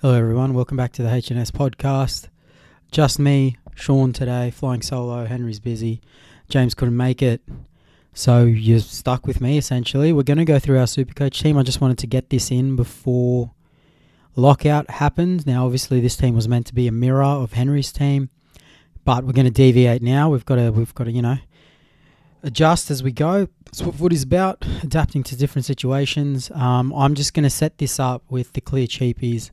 Hello everyone, welcome back to the H&S podcast. Just me, Shaun today, flying solo. Henry's busy. James couldn't make it. So you're stuck with me essentially. We're going to go through our Supercoach team. I just wanted to get this in before lockout happens. Now obviously this team was meant to be a mirror of Henry's team, but we're going to deviate now. We've got to adjust as we go. That's what footy's about, adapting to different situations. I'm just going to set this up with the clear cheapies.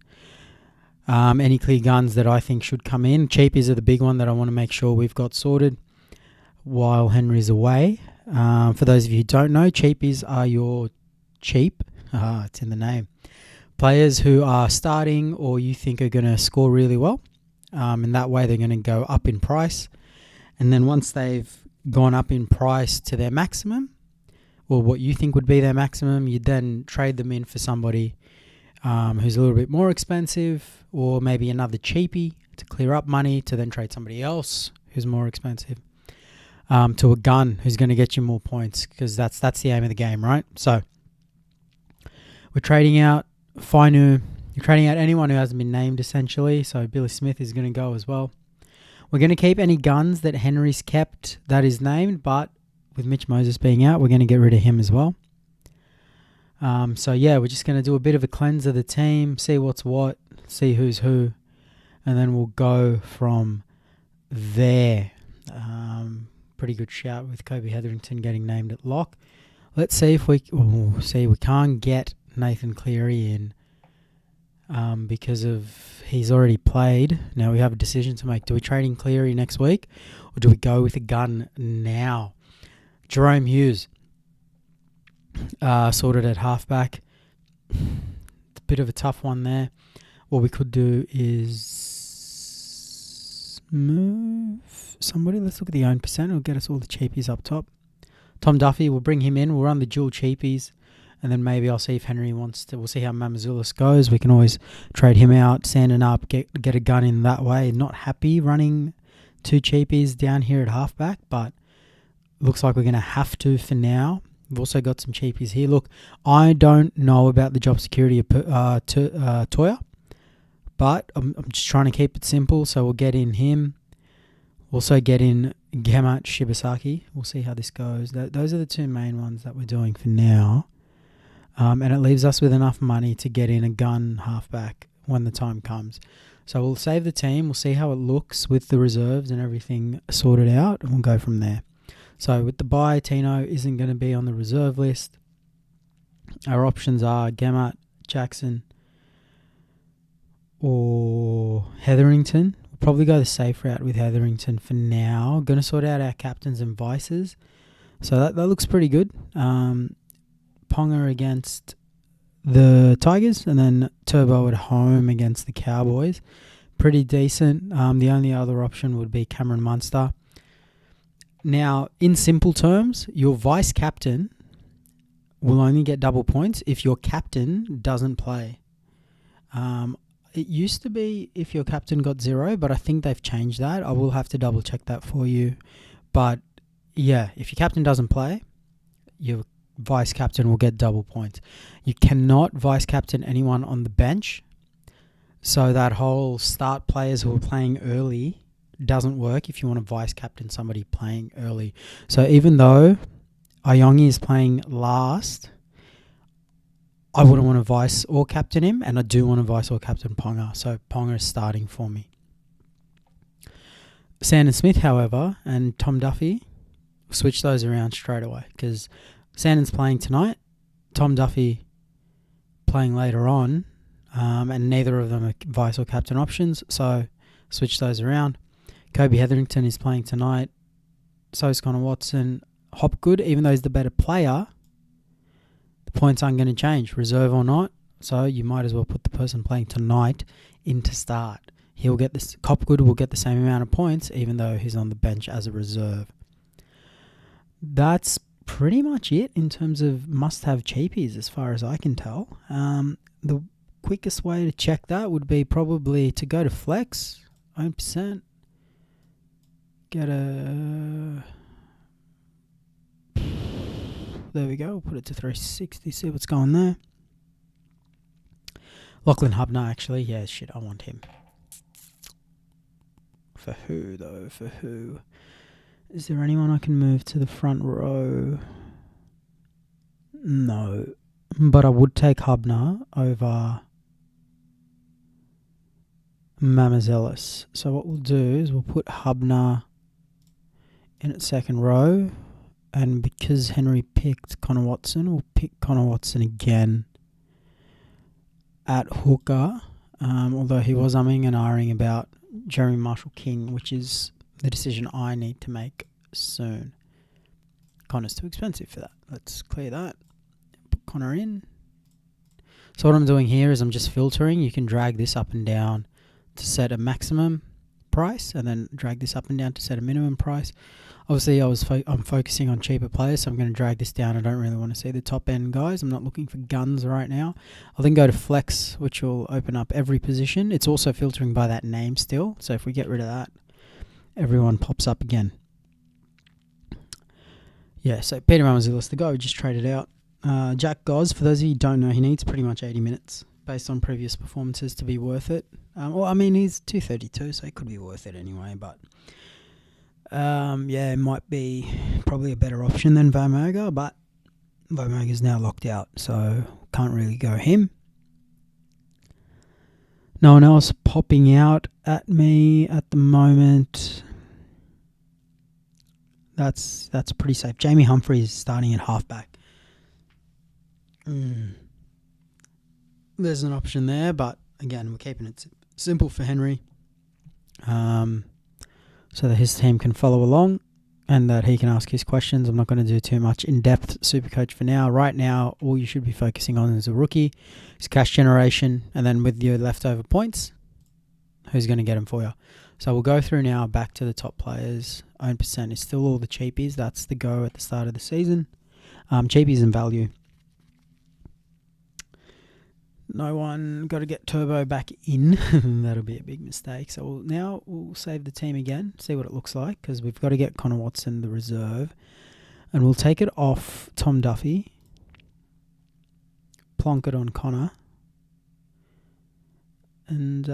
Any clear guns that I think should come in. Cheapies are the big one that I want to make sure we've got sorted while Henry's away. For those of you who don't know, cheapies are your cheap, it's in the name, players who are starting or you think are going to score really well. And that way they're going to go up in price. And then once they've gone up in price to their maximum, or what you think would be their maximum, you then trade them in for somebody who's a little bit more expensive, or maybe another cheapie to clear up money to then trade somebody else who's more expensive to a gun who's going to get you more points, because that's the aim of the game, right? So we're trading out Fainu. You're trading out anyone who hasn't been named essentially. So Billy Smith is going to go as well. We're going to keep any guns that Henry's kept that is named, but with Mitch Moses being out, we're going to get rid of him as well. So yeah, we're just going to do a bit of a cleanse of the team, see what's what, see who's who, and then we'll go from there. Pretty good shout with Kobe Hetherington getting named at lock. Let's see if we can't get Nathan Cleary in because of he's already played. Now we have a decision to make. Do we trade in Cleary next week, or do we go with a gun now? Jerome Hughes. Sorted at halfback. It's a bit of a tough one there. What we could do is move somebody. Let's look at the own percent. It'll get us all the cheapies up top. Tom Duffy, we'll bring him in. We'll run the dual cheapies. And then maybe I'll see if Henry wants to. We'll see how Mamazoulis goes. We can always trade him out, sanding up, get a gun in that way. Not happy running two cheapies down here at halfback, but looks like we're going to have to for now. We've also got some cheapies here. Look, I don't know about the job security of Toya, but I'm just trying to keep it simple. So we'll get in him. We'll also get in Gemat Shibasaki. We'll see how this goes. Those are the two main ones that we're doing for now. And it leaves us with enough money to get in a gun halfback when the time comes. So we'll save the team. We'll see how it looks with the reserves and everything sorted out, and we'll go from there. So with the bye, Tino isn't going to be on the reserve list. Our options are Gemat, Jackson, or Hetherington. We'll probably go the safe route with Hetherington for now. Going to sort out our captains and vices. So that looks pretty good. Ponga against the Tigers, and then Turbo at home against the Cowboys. Pretty decent. The only other option would be Cameron Munster. Now, in simple terms, your vice captain will only get double points if your captain doesn't play. It used to be if your captain got 0, but I think they've changed that. I will have to double check that for you. But yeah, if your captain doesn't play, your vice captain will get double points. You cannot vice captain anyone on the bench. So that whole start players who are playing early doesn't work if you want to vice captain somebody playing early. So even though Ayongi is playing last, I wouldn't want to vice or captain him, and I do want to vice or captain Ponga. So Ponga is starting for me. Sandon Smith, however, and Tom Duffy, switch those around straight away, because Sandon's playing tonight, Tom Duffy playing later on, and neither of them are vice or captain options, so switch those around. Kobe Hetherington is playing tonight. So is Connor Watson. Hopgood, even though he's the better player, the points aren't going to change, reserve or not. So you might as well put the person playing tonight in to start. He'll get this. Hopgood will get the same amount of points, even though he's on the bench as a reserve. That's pretty much it in terms of must-have cheapies, as far as I can tell. The quickest way to check that would be probably to go to Flex, 1%. Get a... There we go. We'll put it to 360, see what's going there. Lachlan Hubner, actually. Yeah, shit, I want him. For who, though? For who? Is there anyone I can move to the front row? No. But I would take Hubner over Mamazelis. So what we'll do is we'll put Hubner in at second row. And because Henry picked Connor Watson, we'll pick Connor Watson again at hooker. Although he was umming and ahhing about Jeremy Marshall-King, which is the decision I need to make soon. Connor's too expensive for that. Let's clear that. Put Connor in. So what I'm doing here is I'm just filtering. You can drag this up and down to set a maximum price, and then drag this up and down to set a minimum price. Obviously, I'm focusing on cheaper players, so I'm going to drag this down. I don't really want to see the top end guys. I'm not looking for guns right now. I'll then go to flex, which will open up every position. It's also filtering by that name still, so if we get rid of that, everyone pops up again. Yeah, so Peter Mamazilis, the guy we just traded out. Jack Goz, for those of you who don't know, he needs pretty much 80 minutes based on previous performances to be worth it. He's 232, so it could be worth it anyway, but it might be probably a better option than Vomoga, but Vomoga's now locked out, so can't really go him. No one else popping out at me at the moment. That's pretty safe. Jamie Humphries starting at halfback. There's an option there, but again, we're keeping it simple for Henry, so that his team can follow along and that he can ask his questions. I'm not going to do too much in-depth Supercoach for now. Right now, all you should be focusing on is a rookie, his cash generation, and then with your leftover points, who's going to get them for you. So we'll go through now back to the top players. Own percent is still all the cheapies. That's the go at the start of the season. Cheapies and value. No one got to get Turbo back in. That'll be a big mistake. So we'll save the team again, see what it looks like, because we've got to get Connor Watson, the reserve. And we'll take it off Tom Duffy. Plonk it on Connor. And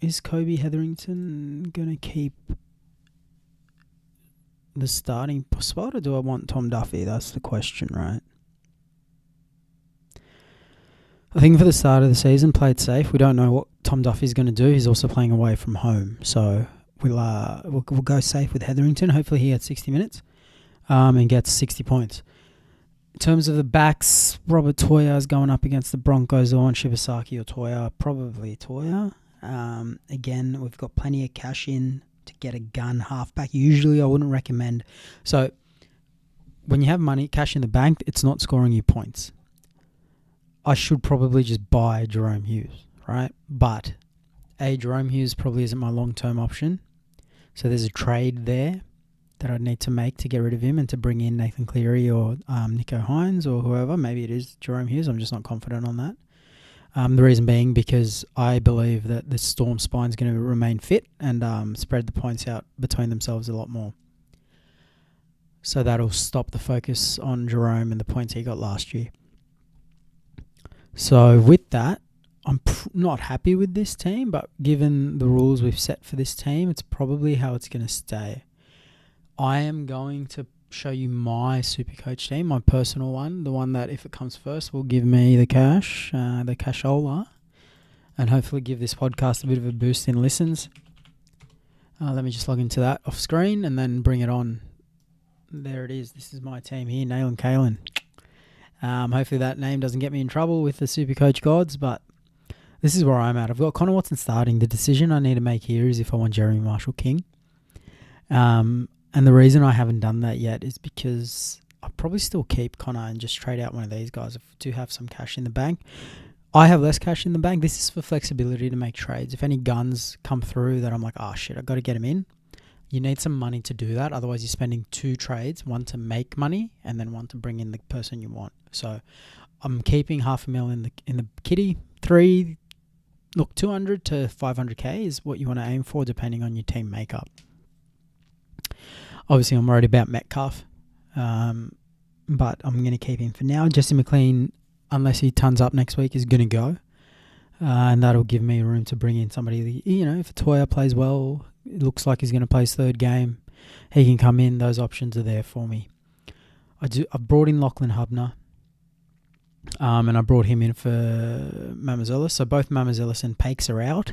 is Kobe Hetherington going to keep the starting spot, or do I want Tom Duffy? That's the question, right? I think for the start of the season, play it safe. We don't know what Tom Duffy's going to do. He's also playing away from home, so we'll go safe with Hetherington. Hopefully he gets 60 minutes and gets 60 points. In terms of the backs, Robert Toya's going up against the Broncos. Or Shibasaki or Toya. Probably Toya. Again, we've got plenty of cash in to get a gun halfback. Usually I wouldn't recommend. So when you have money, cash in the bank, it's not scoring you points. I should probably just buy Jerome Hughes, right? But Jerome Hughes probably isn't my long-term option. So there's a trade there that I'd need to make to get rid of him and to bring in Nathan Cleary or Nico Hines or whoever. Maybe it is Jerome Hughes. I'm just not confident on that. The reason being because I believe that the Storm spine's going to remain fit and spread the points out between themselves a lot more. So that'll stop the focus on Jerome and the points he got last year. So with that, I'm not happy with this team, but given the rules we've set for this team, it's probably how it's going to stay. I am going to show you my Supercoach team, my personal one, the one that if it comes first will give me the cash, the cashola, and hopefully give this podcast a bit of a boost in listens. Let me just log into that off screen and then bring it on. There it is. This is my team here, Nail and Kalen. Hopefully that name doesn't get me in trouble with the Supercoach gods, but this is where I'm at. I've got Connor Watson starting. The decision I need to make here is if I want Jeremy Marshall-King. And the reason I haven't done that yet is because I'll probably still keep Connor and just trade out one of these guys if I do have some cash in the bank. I have less cash in the bank. This is for flexibility to make trades. If any guns come through that I'm like, oh shit, I've got to get them in. You need some money to do that. Otherwise, you're spending two trades, one to make money and then one to bring in the person you want. So I'm keeping $500,000 in the kitty. 200 to 500k is what you want to aim for depending on your team makeup. Obviously, I'm worried about Metcalf, but I'm going to keep him for now. Jesse McLean, unless he turns up next week, is going to go. And that'll give me room to bring in somebody. If Toya plays well, it looks like he's going to play his third game, he can come in. Those options are there for me. I've brought in Lachlan Hubner, and I brought him in for Mamazelis. So both Mamazelis and Pakes are out,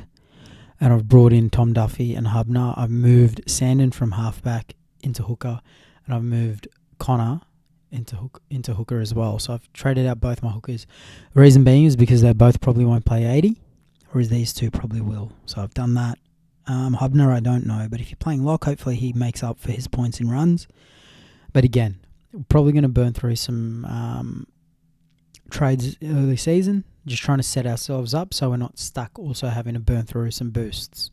and I've brought in Tom Duffy and Hubner. I've moved Sandon from halfback into hooker, and I've moved Connor into hooker as well. So I've traded out both my hookers. The reason being is because they both probably won't play 80, whereas these two probably will. So I've done that. Hubner, I don't know, but if you're playing lock, hopefully he makes up for his points in runs. But again, we're probably going to burn through some trades early season, just trying to set ourselves up so we're not stuck also having to burn through some boosts.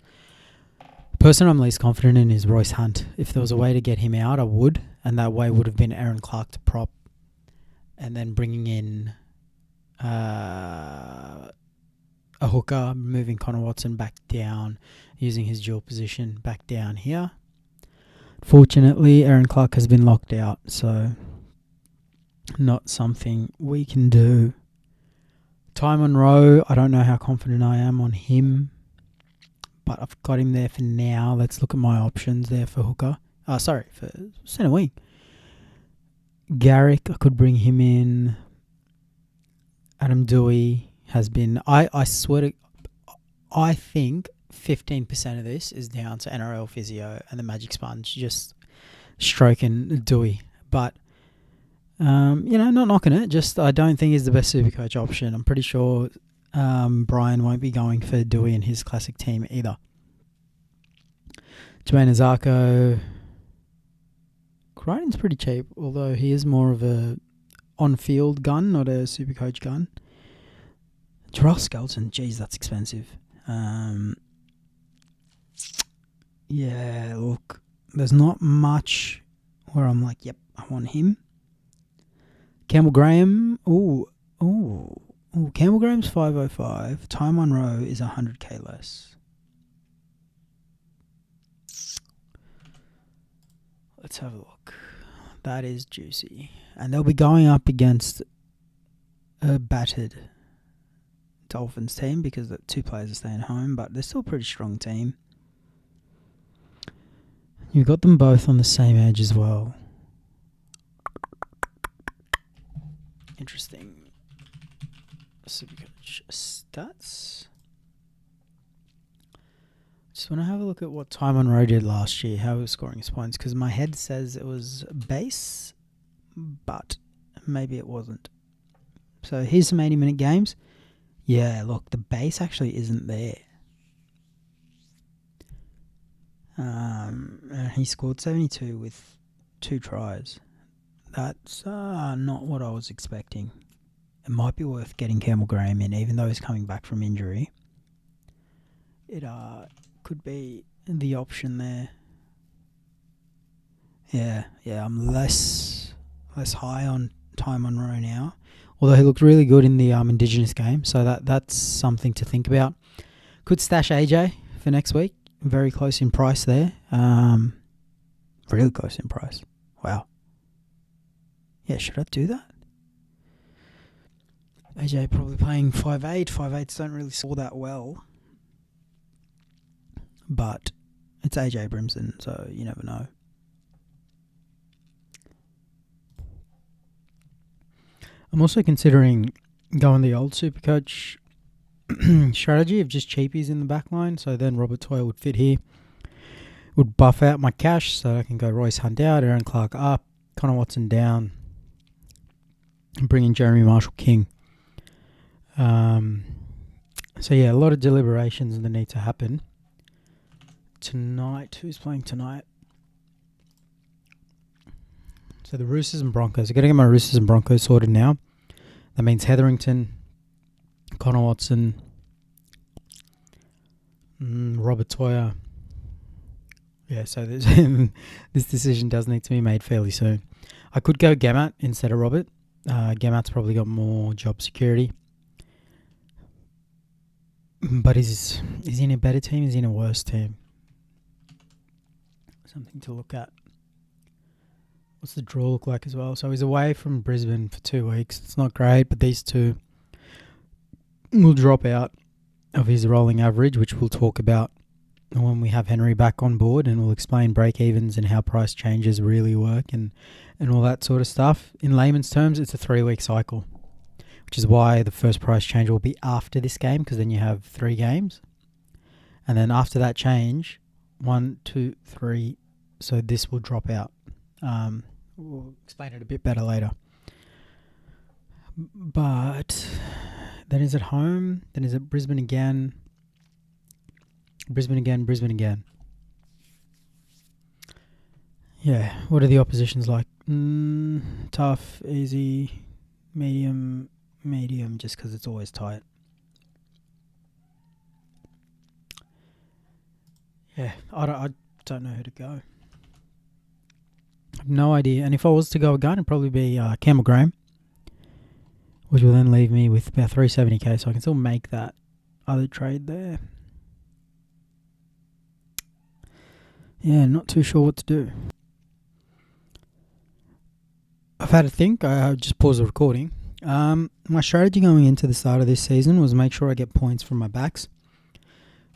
The person I'm least confident in is Royce Hunt. If there was a way to get him out, I would, and that way would have been Aaron Clark to prop, and then bringing in a hooker, moving Connor Watson back down, using his dual position back down here. Fortunately, Aaron Clark has been locked out, so not something we can do. Ty Monroe, I don't know how confident I am on him, but I've got him there for now. Let's look at my options there for hooker. For centre wing. Garrick, I could bring him in. Adam Dewey has been... I swear to... I think 15% of this is down to NRL physio and the Magic Sponge just stroking Dewey. But, not knocking it. Just I don't think he's the best Supercoach option. I'm pretty sure Brian won't be going for Dewey in his classic team either. Jermaine Azarko. Crichton's pretty cheap, although he is more of a on-field gun, not a Supercoach gun. Jarrell Skelton, geez, that's expensive. Look, there's not much where I'm like, yep, I want him. Campbell Graham, Campbell Graham's 505. Ty Monroe is 100k less. Let's have a look. That is juicy. And they'll be going up against a battered Dolphins team because the two players are staying home, but they're still a pretty strong team. You've got them both on the same age as well. Interesting. Supercoach stats. Just want to have a look at what Ty Monroe did last year, how he was scoring his points, because my head says it was base, but maybe it wasn't. So here's some 80-minute games. Yeah, look, the base actually isn't there. He scored 72 with 2 tries. That's not what I was expecting. It might be worth getting Campbell Graham in, even though he's coming back from injury. It could be the option there. Yeah, I'm less high on Ty Monroe now. Although he looked really good in the Indigenous game, so that's something to think about. Could stash AJ for next week. Very close in price there. Really close in price. Wow. Yeah, should I do that? AJ probably playing 5'8". 5'8s don't really score that well. But it's AJ Brimson, so you never know. I'm also considering going the old Supercoach strategy of just cheapies in the back line. So then Robert Toyle would fit here. Would buff out my cash so I can go Royce Hunt out, Aaron Clark up, Connor Watson down, and bring in Jeremy Marshall-King. So yeah, a lot of deliberations that need to happen. Tonight, who's playing tonight? So the Roosters and Broncos. I've got to get my Roosters and Broncos sorted now. That means Hetherington, Connor Watson, Robert Toya. Yeah, so this decision does need to be made fairly soon. I could go Gamat instead of Robert. Gamat's probably got more job security. But is he in a better team? Is he in a worse team? Something to look at. What's the draw look like as well? So he's away from Brisbane for 2 weeks. It's not great, but these two will drop out. of his rolling average, which we'll talk about when we have Henry back on board, and we'll explain break-evens and how price changes really work and all that sort of stuff. In layman's terms, it's a 3-week cycle, which is why the first price change will be after this game, because then you have 3 games. And then after that change, 1, 2, 3, so this will drop out. We'll explain it a bit better later. But then is it home? Then is it Brisbane again? Brisbane again. Yeah, what are the oppositions like? Tough, easy, medium, just because it's always tight. Yeah, I don't know who to go. I have no idea. And if I was to go again, it'd probably be Campbell Graham, which will then leave me with about 370k, so I can still make that other trade there. Yeah, not too sure what to do. I've had a think. I just paused the recording. My strategy going into the start of this season was make sure I get points from my backs.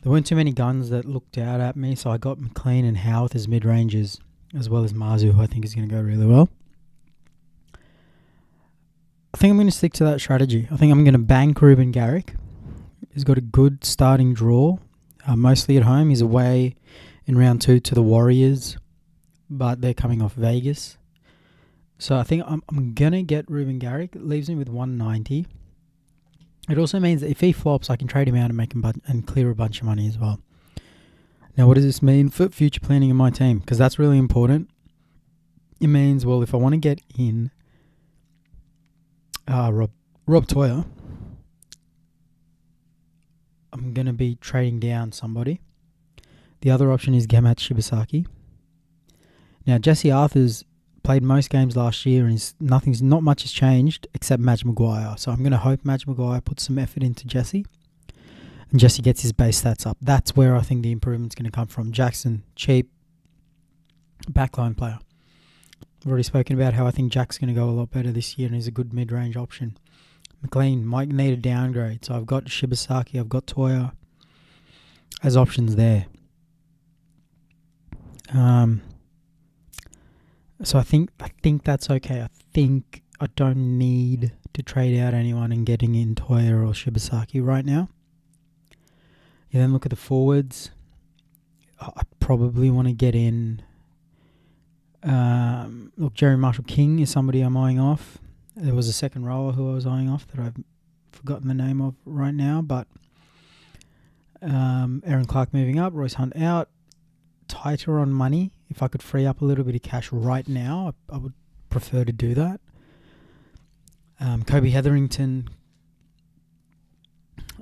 There weren't too many guns that looked out at me, so I got McLean and Howarth as mid-rangers, as well as Marzu, who I think is going to go really well. I think I'm going to stick to that strategy. I think I'm going to bank Ruben Garrick. He's got a good starting draw, mostly at home. He's away in round 2 to the Warriors, but they're coming off Vegas. So I think I'm going to get Ruben Garrick. It leaves me with 190. It also means that if he flops, I can trade him out and make him and clear a bunch of money as well. Now, what does this mean for future planning in my team? Because that's really important. It means, well, if I want to get in Rob Toyer, I'm going to be trading down somebody. The other option is Gemat Shibasaki. Now, Jesse Arthur's played most games last year and not much has changed except Madge Maguire. So I'm going to hope Madge Maguire puts some effort into Jesse and Jesse gets his base stats up. That's where I think the improvement's going to come from. Jackson, cheap, backline player. I've already spoken about how I think Jack's going to go a lot better this year and he's a good mid-range option. McLean might need a downgrade. So I've got Shibasaki, I've got Toya as options there. So I think that's okay. I think I don't need to trade out anyone and getting in Toya or Shibasaki right now. You then look at the forwards. I probably want to get in. Look, Jerry Marshall King is somebody I'm eyeing off. There was a second rower who I was eyeing off that I've forgotten the name of right now. But Aaron Clark moving up, Royce Hunt out. Tighter on money. If I could free up a little bit of cash right now, I would prefer to do that. Kobe Hetherington,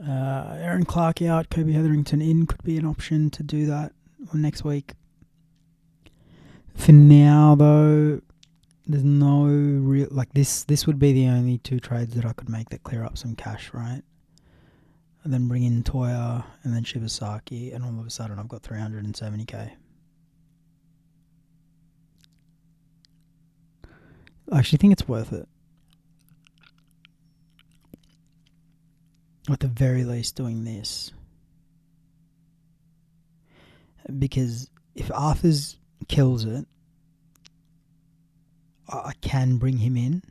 Aaron Clark out, Kobe Hetherington in could be an option to do that next week. For now, though, there's no real this would be the only 2 trades that I could make that clear up some cash, right? And then bring in Toya and then Shibasaki, and all of a sudden I've got 370k. I actually think it's worth it. At the very least doing this. Because if Arthur's kills it, I can bring him in.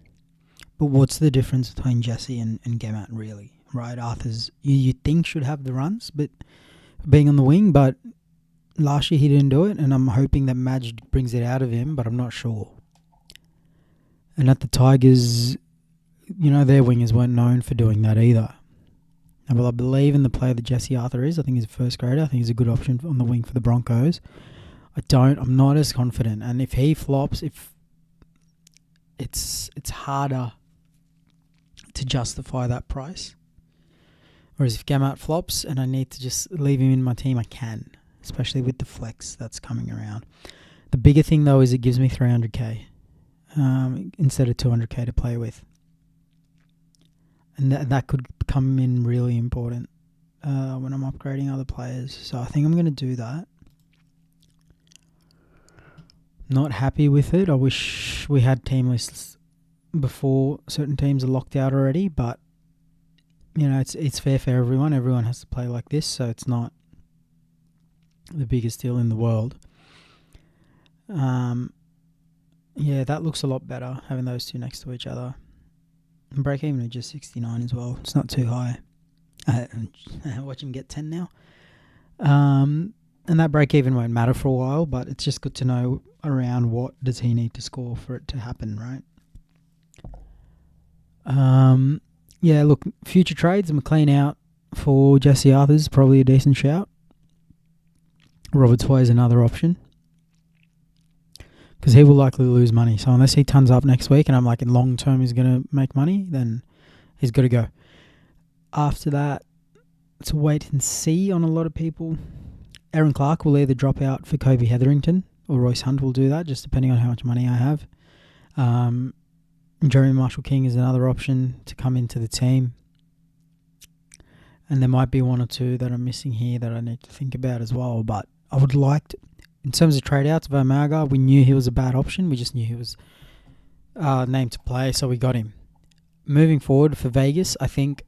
But what's the difference between Jesse and Gemat, really? Right, Arthur's you think should have the runs, but being on the wing, but last year he didn't do it, and I'm hoping that Madge brings it out of him, but I'm not sure. And at the Tigers, their wingers weren't known for doing that either. And well, I believe in the player that Jesse Arthur is. I think he's a first grader. I think he's a good option on the wing for the Broncos. I'm not as confident. And if he flops, it's harder to justify that price. Whereas if Gamat flops and I need to just leave him in my team, I can, especially with the flex that's coming around. The bigger thing, though, is it gives me 300k instead of 200k to play with. And that could come in really important when I'm upgrading other players. So I think I'm going to do that. Not happy with it. I wish we had team lists before certain teams are locked out already, but it's fair for everyone. Everyone has to play like this, so it's not the biggest deal in the world. That looks a lot better, having those two next to each other. And break even at just 69 as well. It's not too high. Watch him get 10 now. And that break even won't matter for a while, but it's just good to know around what does he need to score for it to happen, right? Look, future trades, McLean out for Jesse Arthur's probably a decent shout. Roberts Way is another option, because he will likely lose money. So unless he tons up next week and I'm like in long term he's going to make money, then he's got to go. After that, it's a wait and see on a lot of people. Aaron Clark will either drop out for Kobe Hetherington or Royce Hunt will do that, just depending on how much money I have. Jeremy Marshall-King is another option to come into the team. And there might be one or two that I'm missing here that I need to think about as well. But I would like to, in terms of trade-outs of Umaga, we knew he was a bad option. We just knew he was named to play, so we got him. Moving forward for Vegas, I think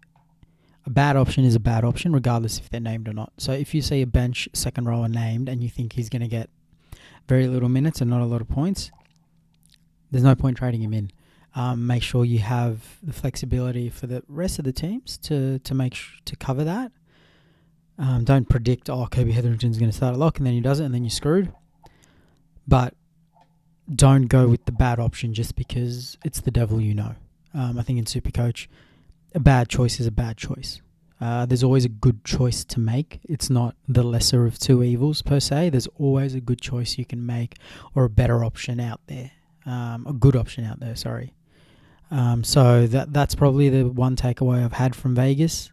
a bad option is a bad option, regardless if they're named or not. So if you see a bench second rower named and you think he's going to get very little minutes and not a lot of points, there's no point trading him in. Make sure you have the flexibility for the rest of the teams to cover that. Don't predict, Kobe Hetherington's going to start a lock and then he does it and then you're screwed. But don't go with the bad option just because it's the devil you know. I think in Supercoach, a bad choice is a bad choice. There's always a good choice to make. It's not the lesser of two evils per se. There's always a good choice you can make, or a better option out there. A good option out there, sorry. So that's probably the one takeaway I've had from Vegas.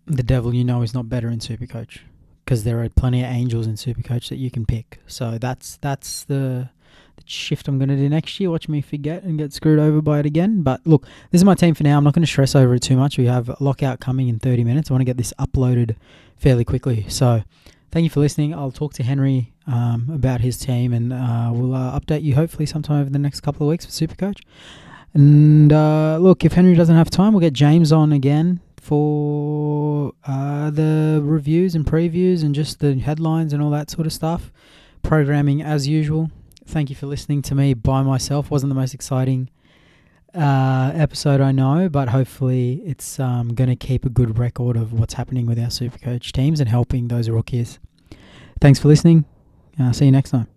The devil you know is not better in Supercoach, because there are plenty of angels in Supercoach that you can pick. So that's the shift I'm going to do next year. Watch me forget and get screwed over by it again. But look, this is my team for now. I'm not going to stress over it too much. We have a lockout coming in 30 minutes. I want to get this uploaded fairly quickly. So thank you for listening. I'll talk to Henry about his team, and we'll update you hopefully sometime over the next couple of weeks for Supercoach. And look, if Henry doesn't have time, we'll get James on again for the reviews and previews and just the headlines and all that sort of stuff. Programming as usual. Thank you for listening to me by myself. Wasn't the most exciting episode, I know, but hopefully it's going to keep a good record of what's happening with our Supercoach teams and helping those rookies. Thanks for listening. See you next time.